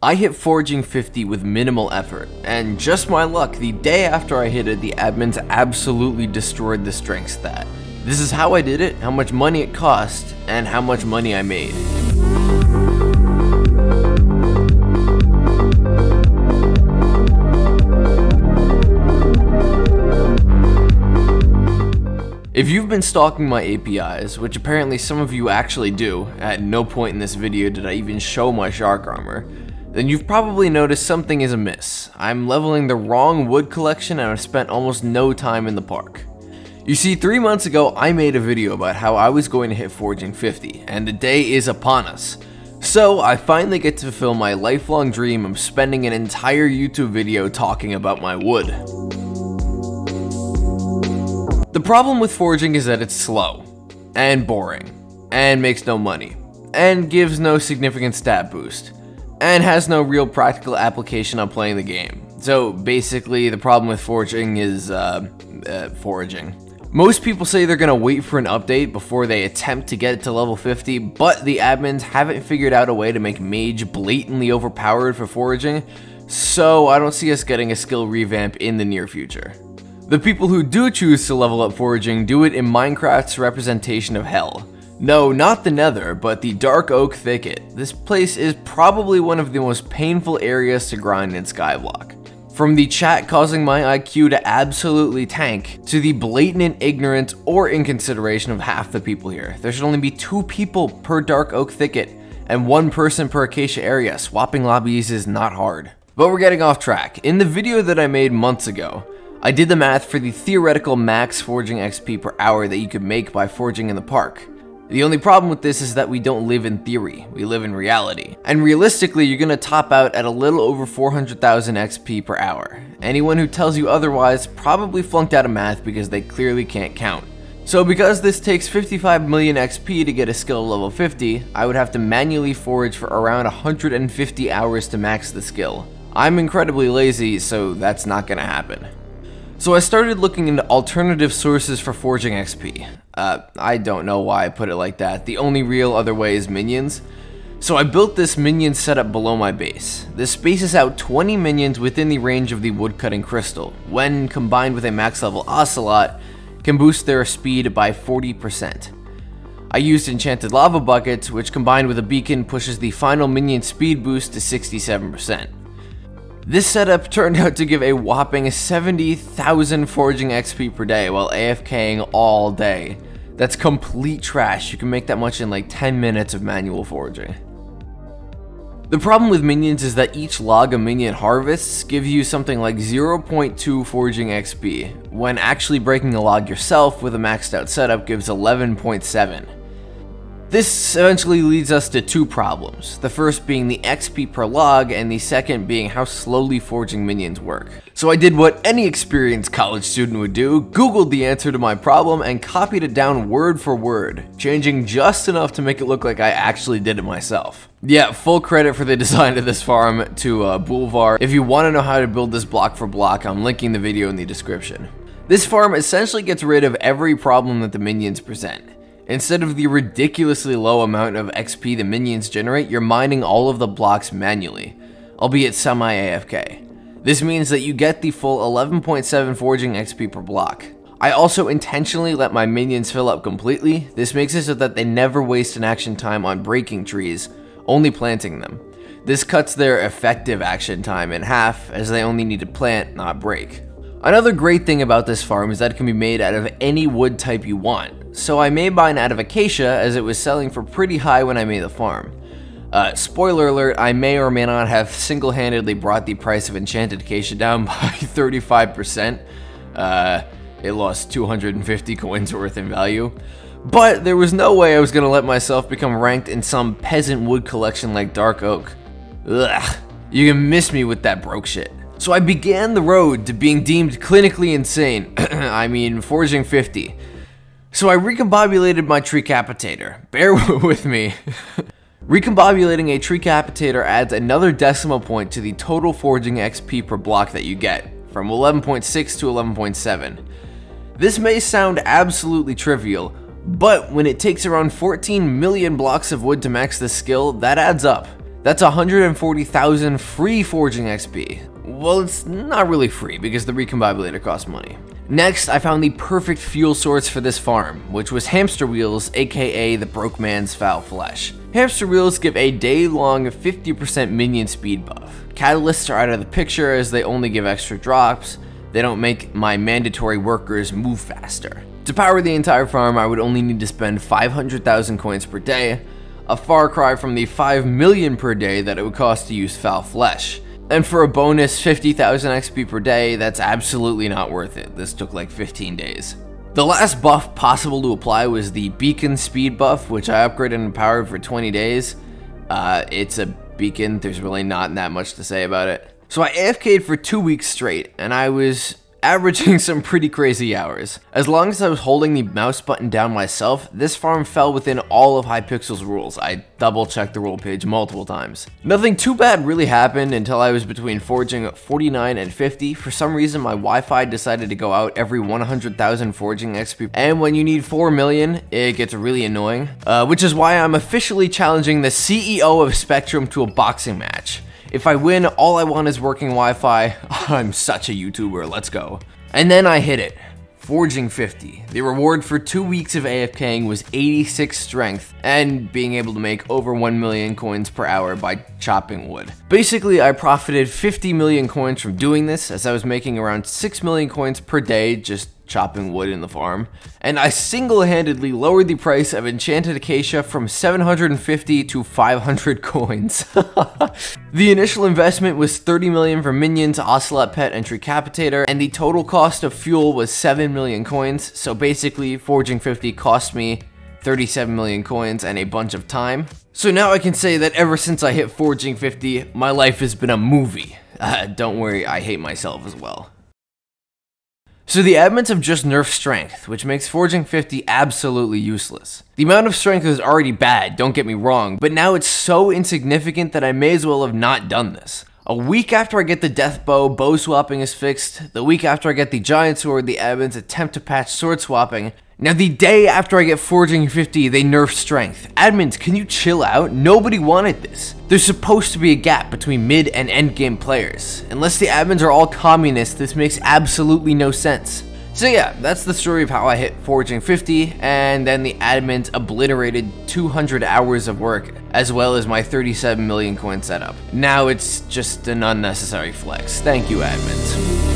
I hit foraging 50 with minimal effort, and just my luck, the day after I hit it, the admins absolutely destroyed the strength stat. This is how I did it, how much money it cost, and how much money I made. If you've been stalking my APIs, which apparently some of you actually do, at no point in this video did I even show my shark armor, then you've probably noticed something is amiss. I'm leveling the wrong wood collection and I've spent almost no time in the park. You see, 3 months ago I made a video about how I was going to hit foraging 50, and the day is upon us. So I finally get to fulfill my lifelong dream of spending an entire YouTube video talking about my wood. The problem with foraging is that it's slow, and boring, and makes no money, and gives no significant stat boost, and has no real practical application on playing the game. So basically, the problem with foraging is, foraging. Most people say they're gonna wait for an update before they attempt to get it to level 50, but the admins haven't figured out a way to make mage blatantly overpowered for foraging, so I don't see us getting a skill revamp in the near future. The people who do choose to level up foraging do it in Minecraft's representation of hell. No, not the Nether, but the Dark Oak Thicket. This place is probably one of the most painful areas to grind in Skyblock. From the chat causing my IQ to absolutely tank, to the blatant ignorance or inconsideration of half the people here. There should only be 2 people per Dark Oak Thicket, and 1 person per Acacia area. Swapping lobbies is not hard. But we're getting off track. In the video that I made months ago, I did the math for the theoretical max foraging XP per hour that you could make by foraging in the park. The only problem with this is that we don't live in theory, we live in reality. And realistically, you're gonna top out at a little over 400,000 XP per hour. Anyone who tells you otherwise probably flunked out of math because they clearly can't count. So because this takes 55 million XP to get a skill level 50, I would have to manually forage for around 150 hours to max the skill. I'm incredibly lazy, so that's not gonna happen. So I started looking into alternative sources for foraging XP. I don't know why I put it like that. The only real other way is minions. So I built this minion setup below my base. This spaces out 20 minions within the range of the woodcutting crystal. When combined with a max level ocelot, can boost their speed by 40%. I used enchanted lava buckets, which combined with a beacon pushes the final minion speed boost to 67%. This setup turned out to give a whopping 70,000 foraging XP per day while AFKing all day. That's complete trash. You can make that much in like 10 minutes of manual foraging. The problem with minions is that each log a minion harvests gives you something like 0.2 foraging XP, when actually breaking a log yourself with a maxed out setup gives 11.7. This eventually leads us to 2 problems, the first being the XP per log and the second being how slowly foraging minions work. So I did what any experienced college student would do, googled the answer to my problem and copied it down word for word, changing just enough to make it look like I actually did it myself. Yeah, full credit for the design of this farm to Boulevard. If you want to know how to build this block for block, I'm linking the video in the description. This farm essentially gets rid of every problem that the minions present. Instead of the ridiculously low amount of XP the minions generate, you're mining all of the blocks manually, albeit semi-AFK. This means that you get the full 11.7 foraging XP per block. I also intentionally let my minions fill up completely. This makes it so that they never waste an action time on breaking trees, only planting them. This cuts their effective action time in half, as they only need to plant, not break. Another great thing about this farm is that it can be made out of any wood type you want. So I made mine out of acacia, as it was selling for pretty high when I made the farm. Spoiler alert, I may or may not have single-handedly brought the price of enchanted acacia down by 35%. It lost 250 coins worth in value. But there was no way I was going to let myself become ranked in some peasant wood collection like Dark Oak. Ugh, you can miss me with that broke shit. So I began the road to being deemed clinically insane. I mean, foraging 50. So I recombobulated my Treecapitator. Bear with me. Recombobulating a Treecapitator adds another decimal point to the total foraging XP per block that you get, from 11.6 to 11.7. This may sound absolutely trivial, but when it takes around 14 million blocks of wood to max this skill, that adds up. That's 140,000 free foraging XP. Well, it's not really free because the recombobulator costs money. Next, I found the perfect fuel source for this farm, which was hamster wheels, aka the broke man's foul flesh. Hamster wheels give a day-long 50% minion speed buff. Catalysts are out of the picture as they only give extra drops. They don't make my mandatory workers move faster. To power the entire farm, I would only need to spend 500,000 coins per day, a far cry from the 5 million per day that it would cost to use foul flesh. And for a bonus 50,000 XP per day, that's absolutely not worth it. This took like 15 days. The last buff possible to apply was the beacon speed buff, which I upgraded and powered for 20 days. It's a beacon, there's really not that much to say about it. So I AFK'd for 2 weeks straight, and I was averaging some pretty crazy hours. As long as I was holding the mouse button down myself, this farm fell within all of Hypixel's rules. I double checked the rule page multiple times. Nothing too bad really happened until I was between foraging 49 and 50. For some reason, my Wi-Fi decided to go out every 100,000 foraging XP, and when you need 4 million, it gets really annoying. Which is why I'm officially challenging the CEO of Spectrum to a boxing match. If I win, all I want is working Wi-Fi. I'm such a YouTuber, let's go. And then I hit it. Foraging 50. The reward for 2 weeks of AFKing was 86 strength and being able to make over 1 million coins per hour by chopping wood. Basically, I profited 50 million coins from doing this, as I was making around 6 million coins per day just chopping wood in the farm, and I single-handedly lowered the price of enchanted acacia from 750 to 500 coins. The initial investment was 30 million for minions, ocelot pet, and tricapitator, and the total cost of fuel was 7 million coins, so basically foraging 50 cost me 37 million coins and a bunch of time. So now I can say that ever since I hit foraging 50, my life has been a movie. Don't worry, I hate myself as well. So the admins have just nerfed strength, which makes foraging 50 absolutely useless. The amount of strength is already bad, don't get me wrong, but now it's so insignificant that I may as well have not done this. A week after I get the death bow, bow swapping is fixed. The week after I get the giant sword, the admins attempt to patch sword swapping. Now the day after I get foraging 50, they nerf strength. Admins, can you chill out? Nobody wanted this. There's supposed to be a gap between mid and end game players. Unless the admins are all communists, this makes absolutely no sense. So yeah, that's the story of how I hit foraging 50, and then the admins obliterated 200 hours of work, as well as my 37 million coin setup. Now it's just an unnecessary flex. Thank you, admins.